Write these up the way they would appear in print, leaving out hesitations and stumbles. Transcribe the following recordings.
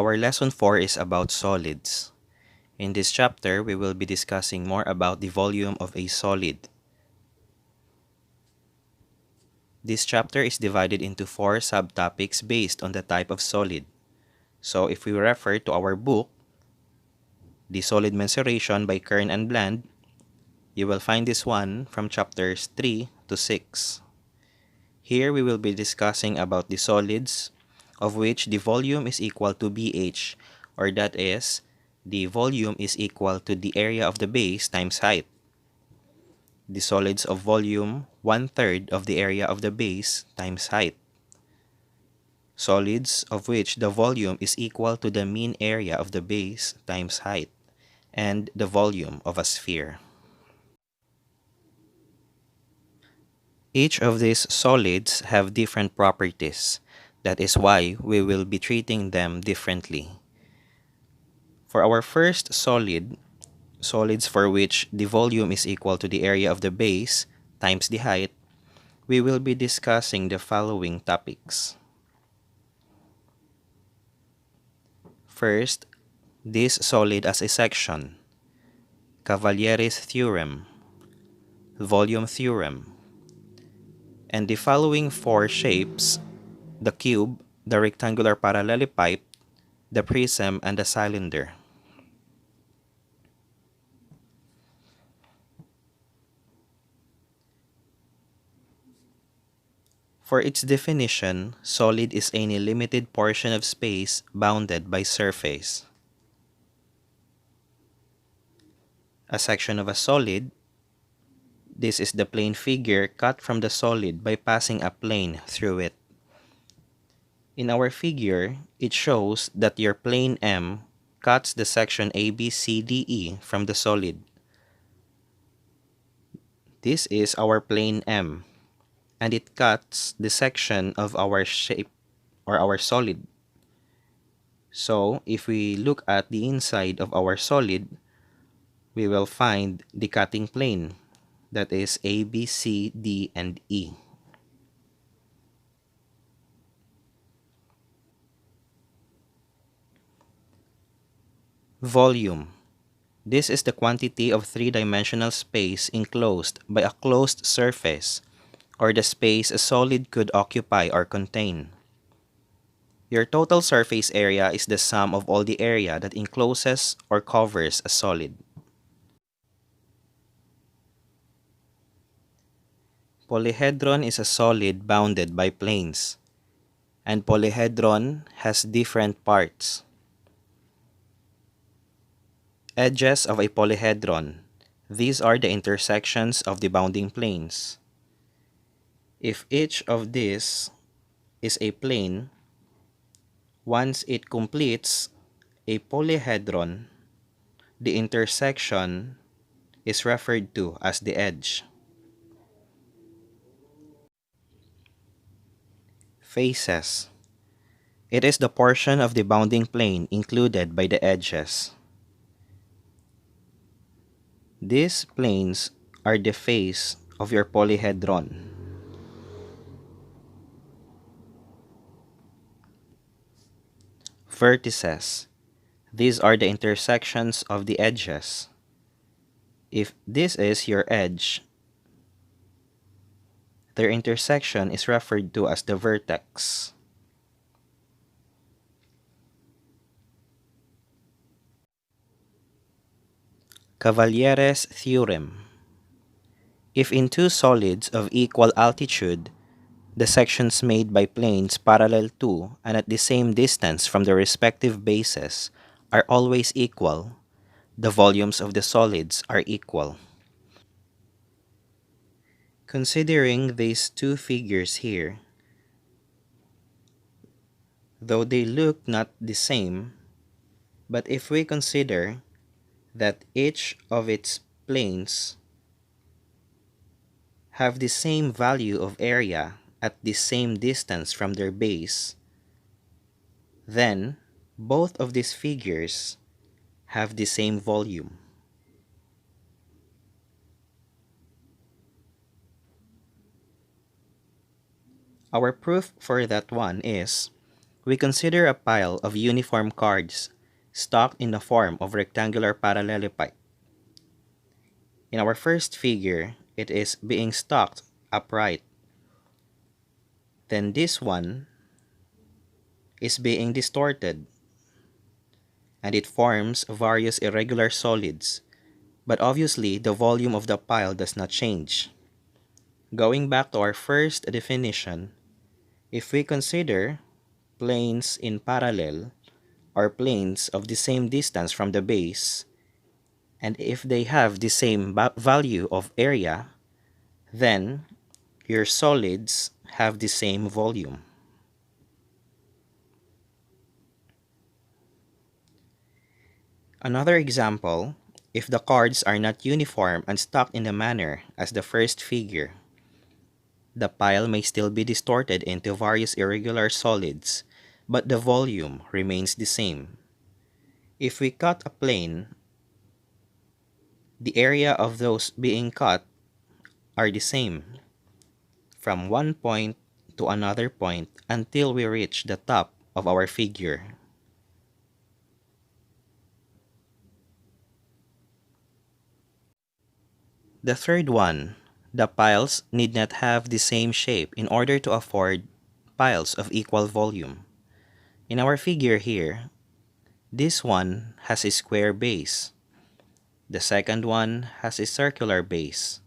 Our lesson 4 is about solids. In this chapter, we will be discussing more about the volume of a solid. This chapter is divided into 4 subtopics based on the type of solid. So if we refer to our book, The Solid Mensuration by Kern and Bland, you will find this one from chapters 3 to 6. Here we will be discussing about the solids of which the volume is equal to BH, or that is, the volume is equal to the area of the base times height. The solids of volume 1/3 of the area of the base times height. Solids of which the volume is equal to the mean area of the base times height, and the volume of a sphere. Each of these solids have different properties. That is why we will be treating them differently. For our first solid, solids for which the volume is equal to the area of the base times the height, we will be discussing the following topics. First, this solid as a section, Cavalieri's theorem, volume theorem, and the following 4 shapes, the cube, the rectangular parallelepiped, the prism, and the cylinder. For its definition, solid is any limited portion of space bounded by surface. A section of a solid, this is the plane figure cut from the solid by passing a plane through it. In our figure, it shows that your plane M cuts the section ABCDE from the solid. This is our plane M, and it cuts the section of our shape or our solid. So, if we look at the inside of our solid, we will find the cutting plane, that is A, B, C, D, and E. Volume. This is the quantity of three-dimensional space enclosed by a closed surface, or the space a solid could occupy or contain. Your total surface area is the sum of all the area that encloses or covers a solid. Polyhedron is a solid bounded by planes, and polyhedron has different parts. Edges of a polyhedron. These are the intersections of the bounding planes. If each of these is a plane, once it completes a polyhedron, the intersection is referred to as the edge. Faces. It is the portion of the bounding plane included by the edges. These planes are the face of your polyhedron. Vertices. These are the intersections of the edges. If this is your edge, their intersection is referred to as the vertex. Cavalier's theorem. If in two solids of equal altitude, the sections made by planes parallel to and at the same distance from the respective bases are always equal, the volumes of the solids are equal. Considering these two figures here, though they look not the same, but if we consider that each of its planes have the same value of area at the same distance from their base, then both of these figures have the same volume. Our proof for that one is, We consider a pile of uniform cards stacked in the form of rectangular parallelepiped. In our first figure, it is being stacked upright. Then this one is being distorted, and it forms various irregular solids, but obviously the volume of the pile does not change. Going back to our first definition, if we consider planes in parallel, or planes of the same distance from the base, and if they have the same value of area, then your solids have the same volume. Another example, if the cards are not uniform and stacked in the manner as the first figure, the pile may still be distorted into various irregular solids, but the volume remains the same. If we cut a plane, the area of those being cut are the same, from one point to another point until we reach the top of our figure. The third one, the piles need not have the same shape in order to afford piles of equal volume. In our figure here, this one has a square base. The second one has a circular base.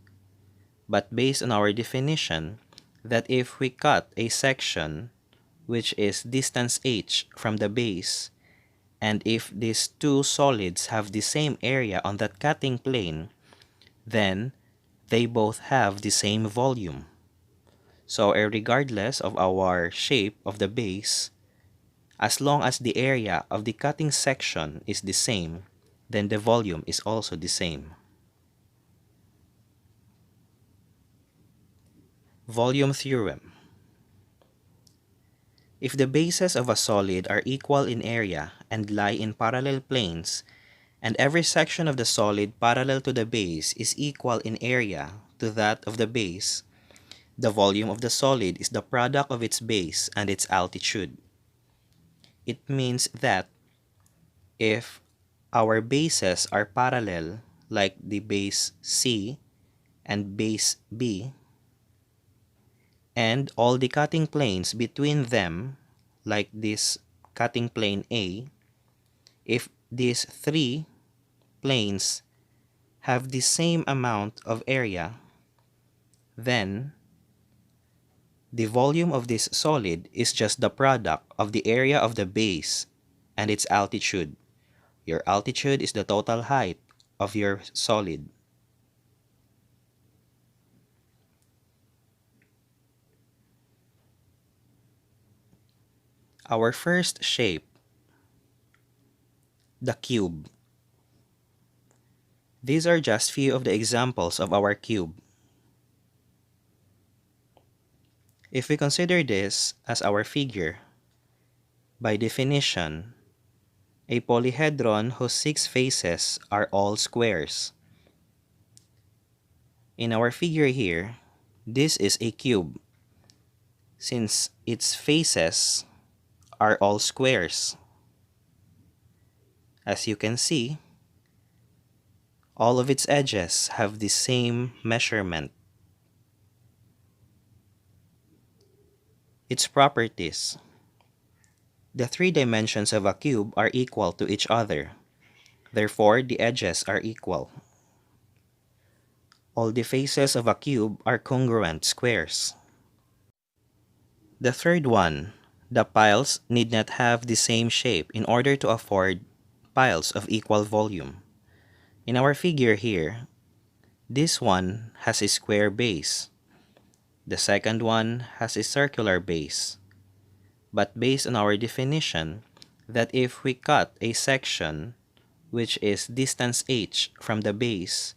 But based on our definition, that if we cut a section which is distance h from the base, and if these two solids have the same area on that cutting plane, then they both have the same volume. So regardless of our shape of the base, as long as the area of the cutting section is the same, then the volume is also the same. Volume theorem. If the bases of a solid are equal in area and lie in parallel planes, and every section of the solid parallel to the base is equal in area to that of the base, the volume of the solid is the product of its base and its altitude. It means that if our bases are parallel, like the base C and base B, and all the cutting planes between them, like this cutting plane A, if these three planes have the same amount of area, then the volume of this solid is just the product of the area of the base and its altitude. Your altitude is the total height of your solid. Our first shape, the cube. These are just few of the examples of our cube. If we consider this as our figure, by definition, a polyhedron whose 6 faces are all squares. In our figure here, this is a cube, since its faces are all squares. As you can see, all of its edges have the same measurement. Its properties. The 3 dimensions of a cube are equal to each other. Therefore, the edges are equal. All the faces of a cube are congruent squares. The third one, the piles need not have the same shape in order to afford piles of equal volume. In our figure here, this one has a square base. The second one has a circular base. But based on our definition, that if we cut a section which is distance h from the base,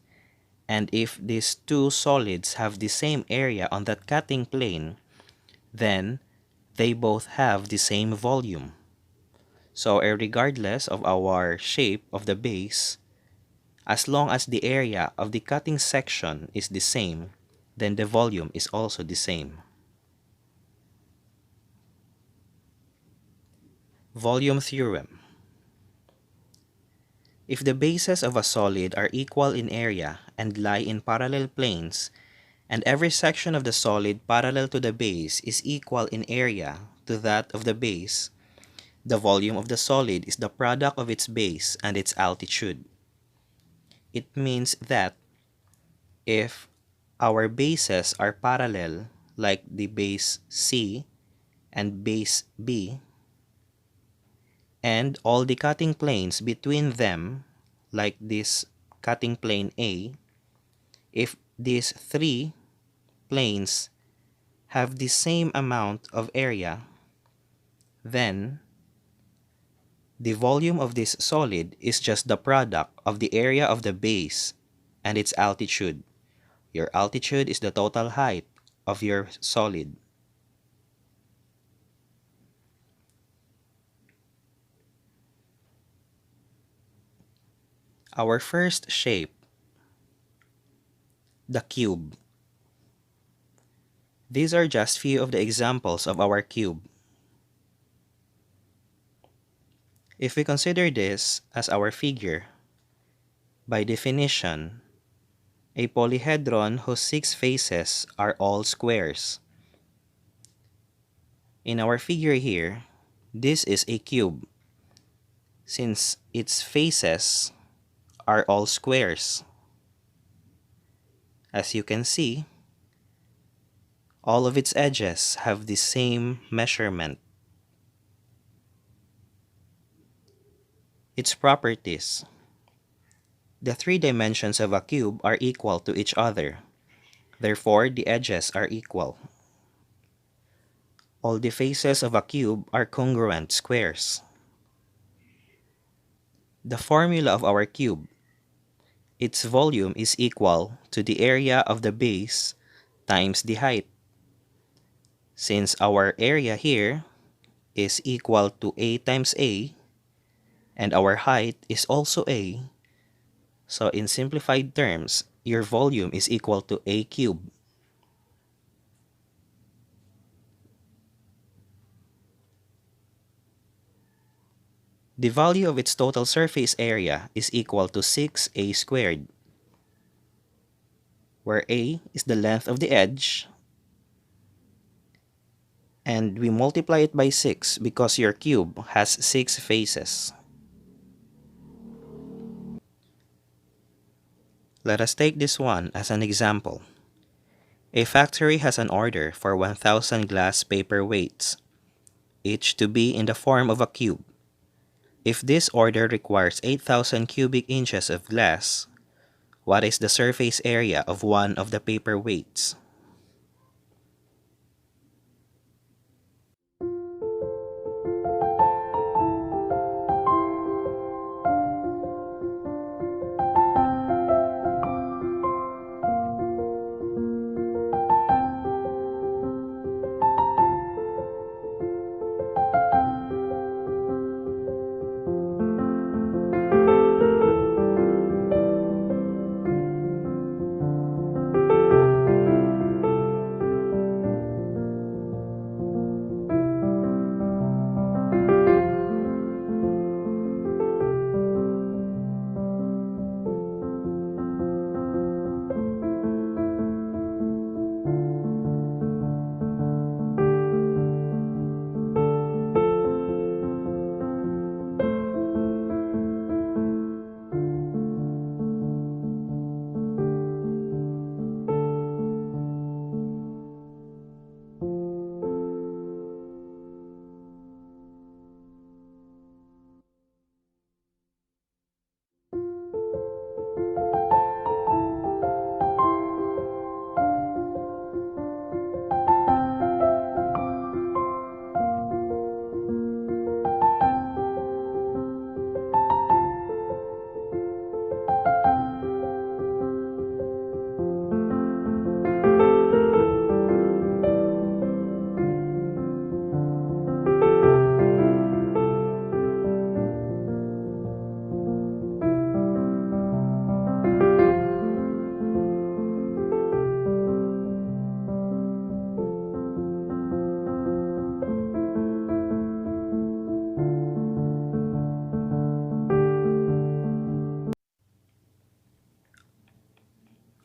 and if these two solids have the same area on that cutting plane, then they both have the same volume. So regardless of our shape of the base, as long as the area of the cutting section is the same, then the volume is also the same. Volume theorem. If the bases of a solid are equal in area and lie in parallel planes, and every section of the solid parallel to the base is equal in area to that of the base, the volume of the solid is the product of its base and its altitude. It means that if our bases are parallel, like the base C and base B, and all the cutting planes between them, like this cutting plane A, if these three planes have the same amount of area, then the volume of this solid is just the product of the area of the base and its altitude. Your altitude is the total height of your solid. Our first shape, the cube. These are just few of the examples of our cube. If we consider this as our figure, by definition, a polyhedron whose 6 faces are all squares. In our figure here, this is a cube, since its faces are all squares. As you can see, all of its edges have the same measurement. Its properties. The 3 dimensions of a cube are equal to each other. Therefore, the edges are equal. All the faces of a cube are congruent squares. The formula of our cube. Its volume is equal to the area of the base times the height. Since our area here is equal to A times A, and our height is also A, so in simplified terms, your volume is equal to A cubed. The value of its total surface area is equal to 6A squared, where A is the length of the edge, and we multiply it by 6 because your cube has 6 faces. Let us take this one as an example. A factory has an order for 1,000 glass paper weights, each to be in the form of a cube. If this order requires 8,000 cubic inches of glass, what is the surface area of one of the paper weights?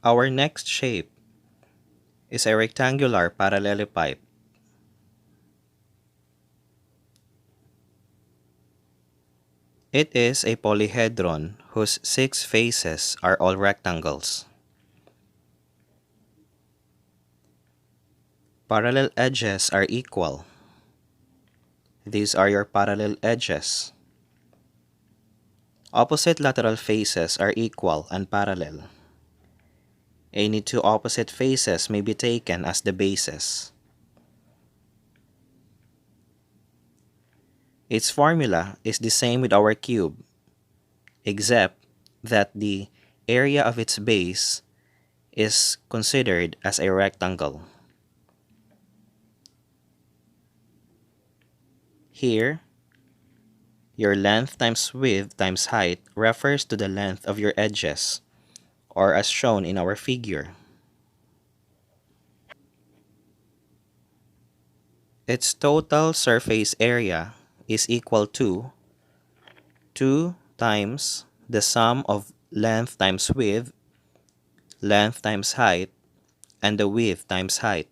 Our next shape is a rectangular parallelepiped. It is a polyhedron whose 6 faces are all rectangles. Parallel edges are equal. These are your parallel edges. Opposite lateral faces are equal and parallel. Any two opposite faces may be taken as the bases. Its formula is the same with our cube, except that the area of its base is considered as a rectangle. Here, your length times width times height refers to the length of your edges, or as shown in our figure. Its total surface area is equal to 2 times the sum of length times width height, and the width times height,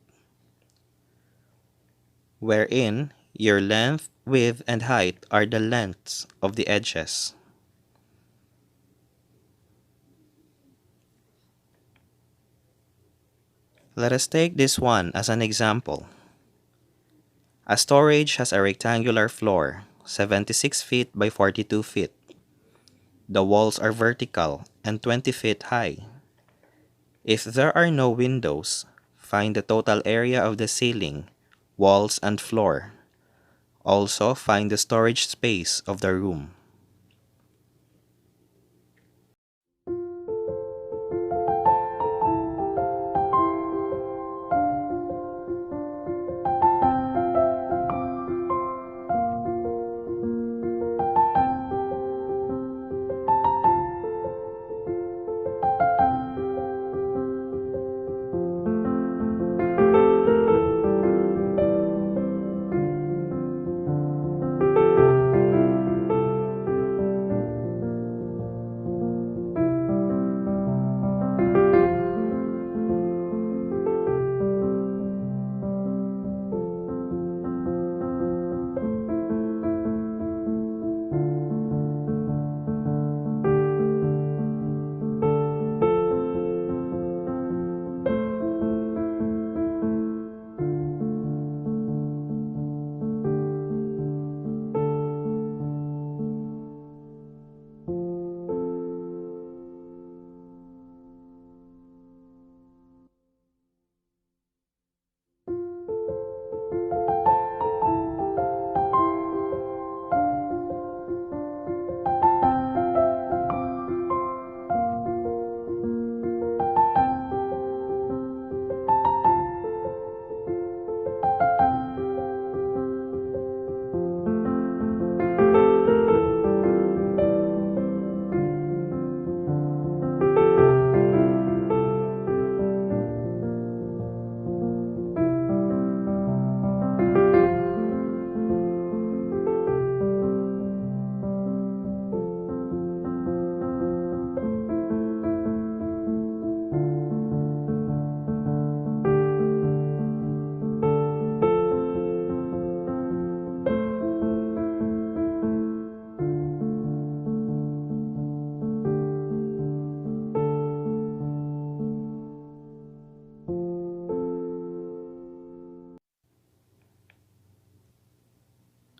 wherein your length, width, and height are the lengths of the edges. Let us take this one as an example. A storage has a rectangular floor, 76 feet by 42 feet. The walls are vertical and 20 feet high. If there are no windows, find the total area of the ceiling, walls, and floor. Also, find the storage space of the room.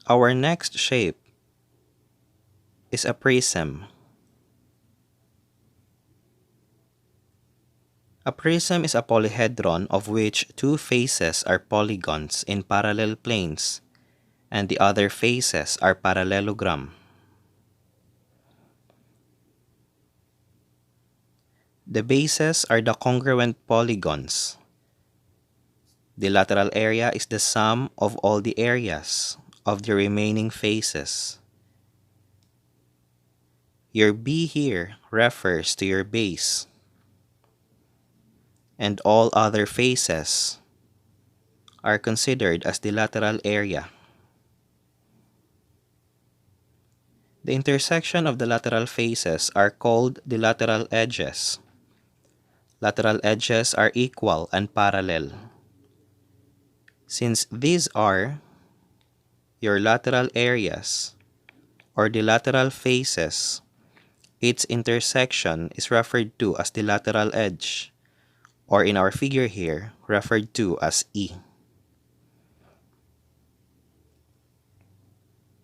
Our next shape is a prism. A prism is a polyhedron of which 2 faces are polygons in parallel planes and the other faces are parallelogram. The bases are the congruent polygons. The lateral area is the sum of all the areas of the remaining faces. Your B here refers to your base, and all other faces are considered as the lateral area. The intersection of the lateral faces are called the lateral edges. lateral edges are equal and parallel. Since these are your lateral areas or the lateral faces, its intersection is referred to as the lateral edge, or in our figure here, referred to as E.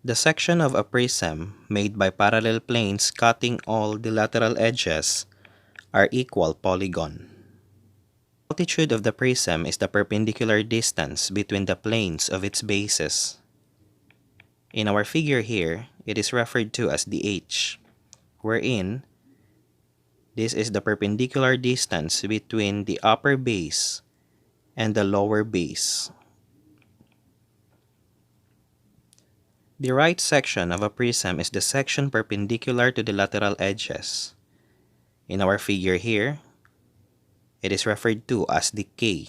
The section of a prism made by parallel planes cutting all the lateral edges are equal polygon. The altitude of the prism is the perpendicular distance between the planes of its bases. In our figure here, it is referred to as the H, wherein this is the perpendicular distance between the upper base and the lower base. The right section of a prism is the section perpendicular to the lateral edges. In our figure here, it is referred to as the K.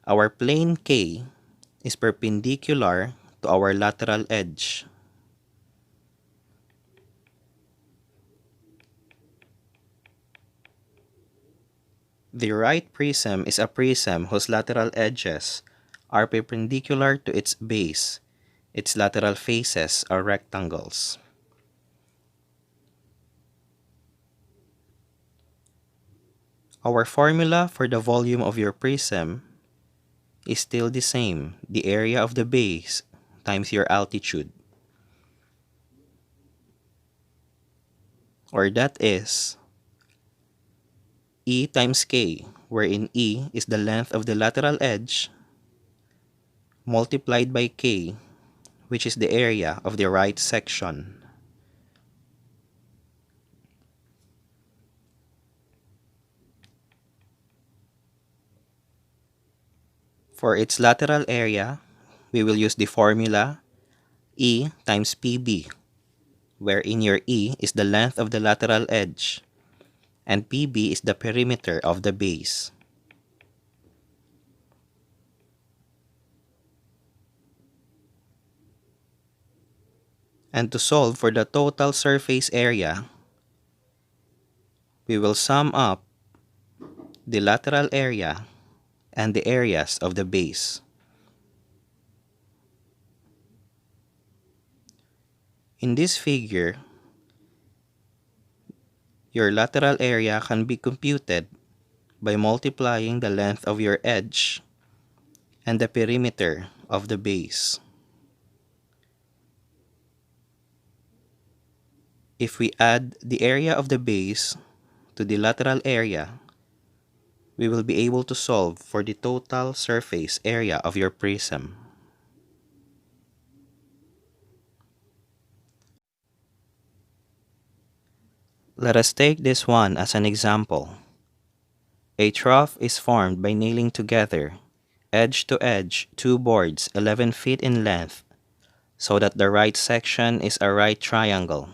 Our plane K is perpendicular to our lateral edge. The right prism is a prism whose lateral edges are perpendicular to its base. Its lateral faces are rectangles. Our formula for the volume of your prism is still the same, the area of the base times your altitude. Or that is E times K, wherein E is the length of the lateral edge, multiplied by K, which is the area of the right section. For its lateral area, we will use the formula E times PB, wherein your E is the length of the lateral edge, and PB is the perimeter of the base. And to solve for the total surface area, we will sum up the lateral area and the areas of the base. In this figure, your lateral area can be computed by multiplying the length of your edge and the perimeter of the base. If we add the area of the base to the lateral area, we will be able to solve for the total surface area of your prism. Let us take this one as an example. A trough is formed by nailing together, edge to edge, two boards 11 feet in length, so that the right section is a right triangle.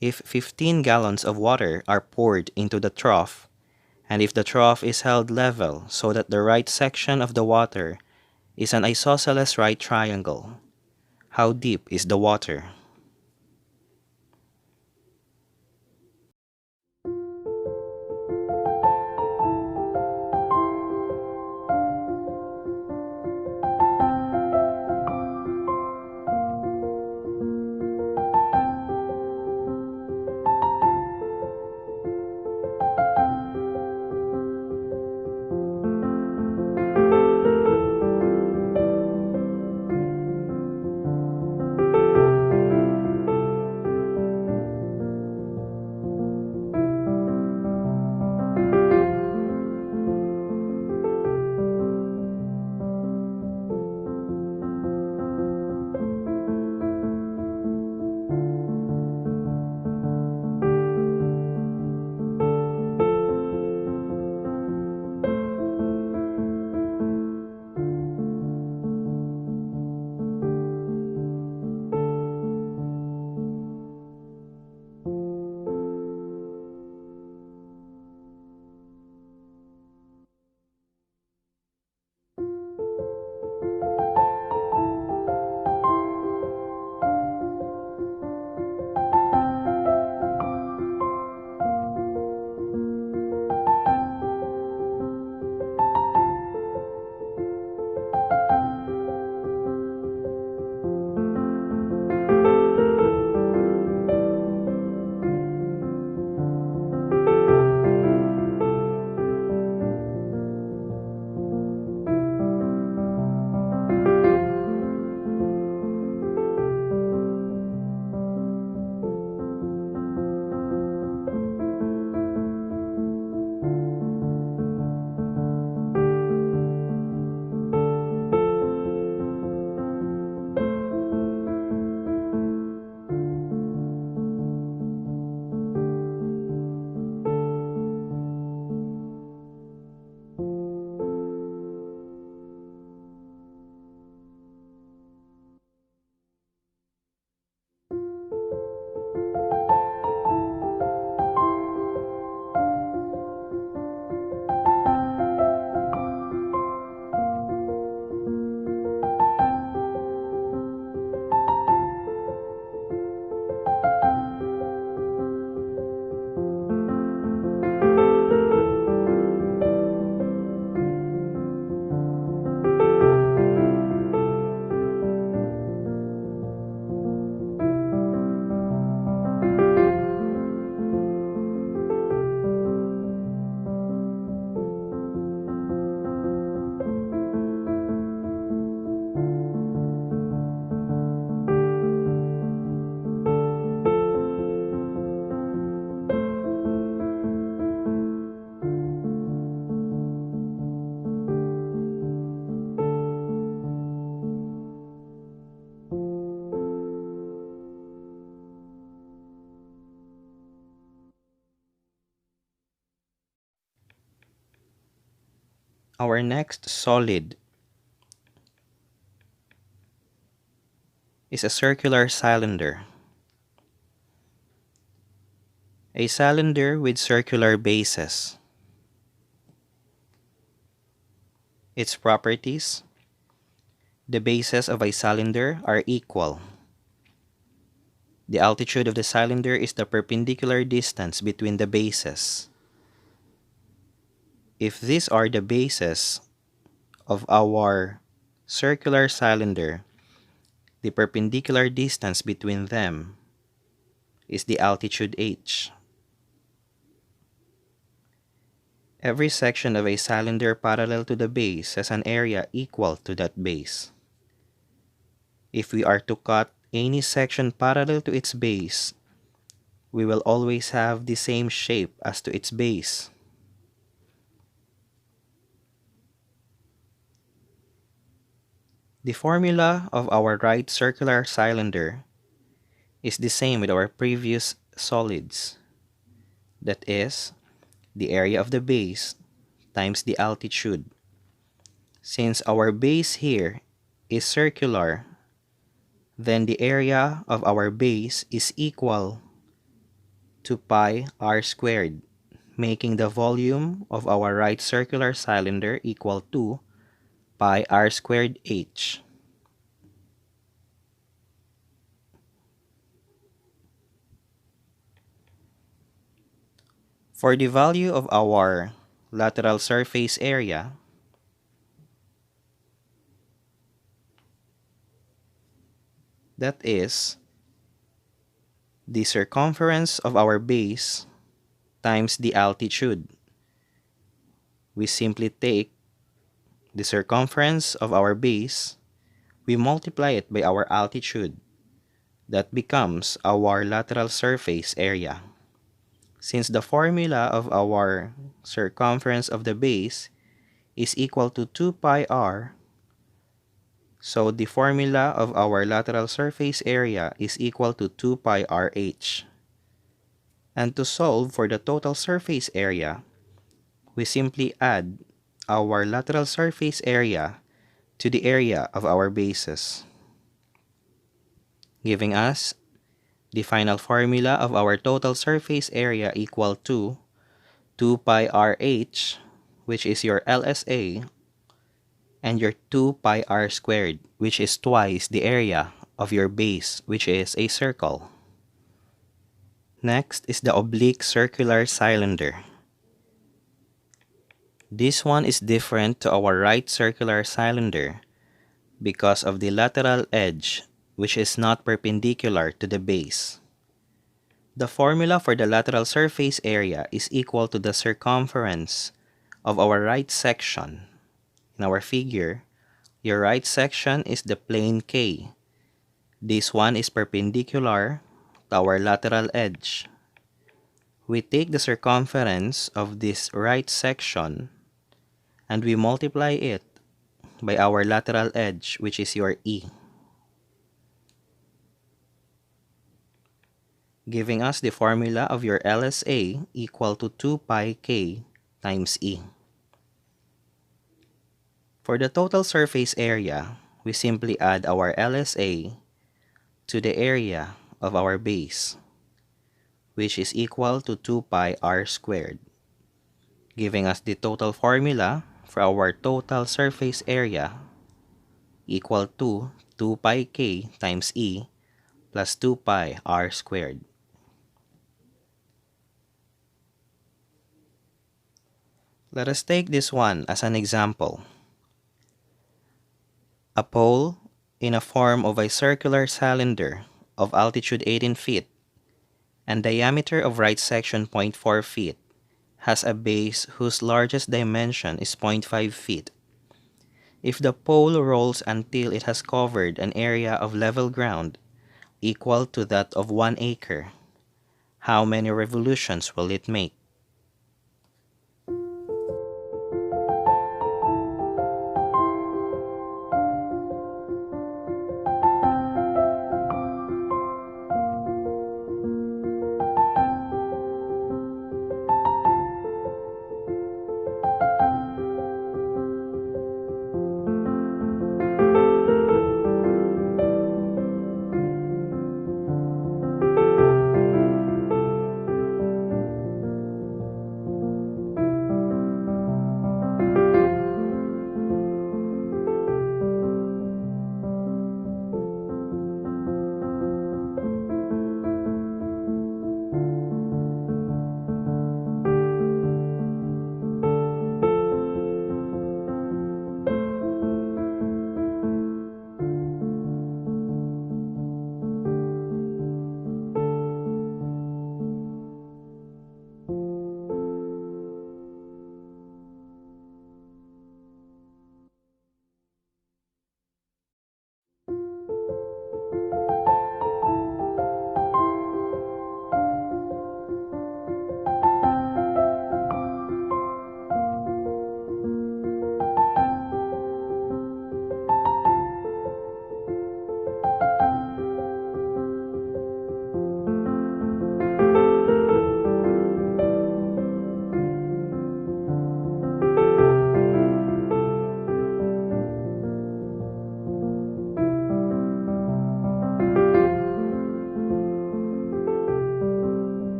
If 15 gallons of water are poured into the trough, and if the trough is held level so that the right section of the water is an isosceles right triangle, how deep is the water? Our next solid is a circular cylinder. A cylinder with circular bases. Its properties: the bases of a cylinder are equal. The altitude of the cylinder is the perpendicular distance between the bases. If these are the bases of our circular cylinder, the perpendicular distance between them is the altitude h. Every section of a cylinder parallel to the base has an area equal to that base. If we are to cut any section parallel to its base, we will always have the same shape as to its base. The formula of our right circular cylinder is the same with our previous solids. That is, the area of the base times the altitude. Since our base here is circular, then the area of our base is equal to pi r squared, making the volume of our right circular cylinder equal to pi r squared h. For the value of our lateral surface area, that is the circumference of our base times the altitude, we simply take the circumference of our base, we multiply it by our altitude. That becomes our lateral surface area. Since the formula of our circumference of the base is equal to 2 pi r, so the formula of our lateral surface area is equal to 2 pi rh. And to solve for the total surface area, we simply add our lateral surface area to the area of our bases, giving us the final formula of our total surface area equal to 2 pi rh, which is your LSA, and your 2 pi r squared, which is twice the area of your base, which is a circle. Next is the oblique circular cylinder. This one is different to our right circular cylinder because of the lateral edge, which is not perpendicular to the base. The formula for the lateral surface area is equal to the circumference of our right section. In our figure, your right section is the plane K. This one is perpendicular to our lateral edge. We take the circumference of this right section and we multiply it by our lateral edge, which is your E, giving us the formula of your LSA equal to 2 pi k times E. For the total surface area, we simply add our LSA to the area of our base, which is equal to 2 pi r squared, giving us the total formula for our total surface area equal to 2 pi k times E plus 2 pi r squared. Let us take this one as an example. A pole in a form of a circular cylinder of altitude 18 feet and diameter of right section 0.4 feet has a base whose largest dimension is 0.5 feet. If the pole rolls until it has covered an area of level ground equal to that of 1 acre, how many revolutions will it make?